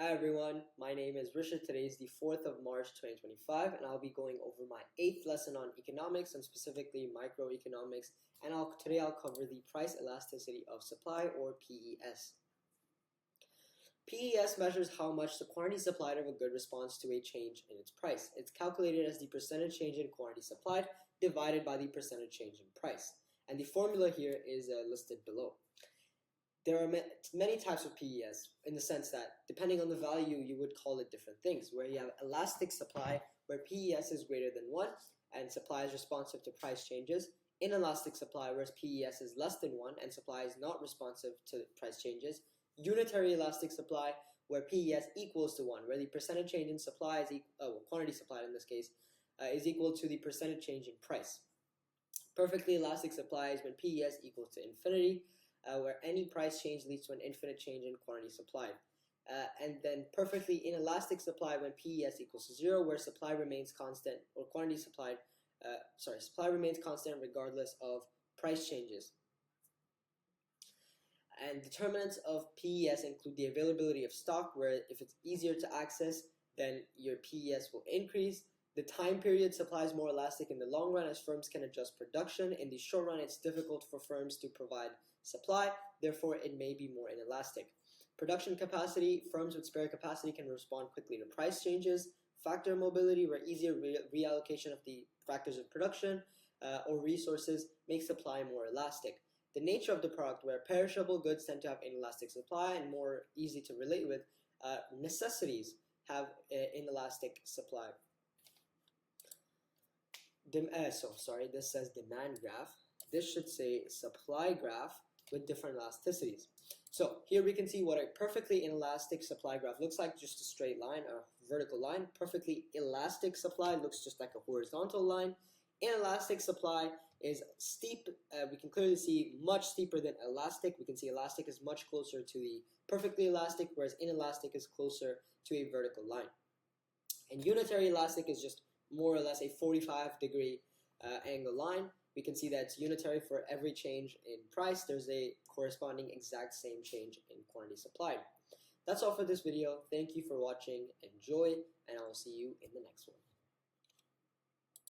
Hi everyone, my name is Rishit. Today is the 4th of March 2025 and I'll be going over my 8th lesson on economics and specifically microeconomics, and today I'll cover the price elasticity of supply, or PES. PES measures how much the quantity supplied of a good responds to a change in its price. It's calculated as the percentage change in quantity supplied divided by the percentage change in price, and the formula here is listed below. There are many types of PES in the sense that depending on the value you would call it different things, where you have elastic supply where PES is greater than 1 and supply is responsive to price changes, inelastic supply where PES is less than 1 and supply is not responsive to price changes, unitary elastic supply where PES equals to 1, where the percentage change in supply is quantity supplied in this case is equal to the percentage change in price. Perfectly elastic supply is when PES equals to infinity, where any price change leads to an infinite change in quantity supplied. And then perfectly inelastic supply when PES equals to 0, where supply remains constant, or supply remains constant regardless of price changes. And determinants of PES include the availability of stock, where if it's easier to access, then your PES will increase. The time period, supply is more elastic in the long run as firms can adjust production. In the short run, it's difficult for firms to provide supply, therefore it may be more inelastic. Production capacity, firms with spare capacity can respond quickly to price changes. Factor mobility, where easier reallocation of the factors of production or resources makes supply more elastic. The nature of the product, where perishable goods tend to have inelastic supply and more easy to relate with, necessities have inelastic supply. This says demand graph. This should say supply graph with different elasticities. So here we can see what a perfectly inelastic supply graph looks like, just a straight line, a vertical line. Perfectly elastic supply looks just like a horizontal line. Inelastic supply is steep. We can clearly see much steeper than elastic. We can see elastic is much closer to the perfectly elastic, whereas inelastic is closer to a vertical line. And unitary elastic is just more or less a 45-degree angle line. We can see that it's unitary for every change in price. There's a corresponding exact same change in quantity supplied. That's all for this video. Thank you for watching. Enjoy, and I will see you in the next one.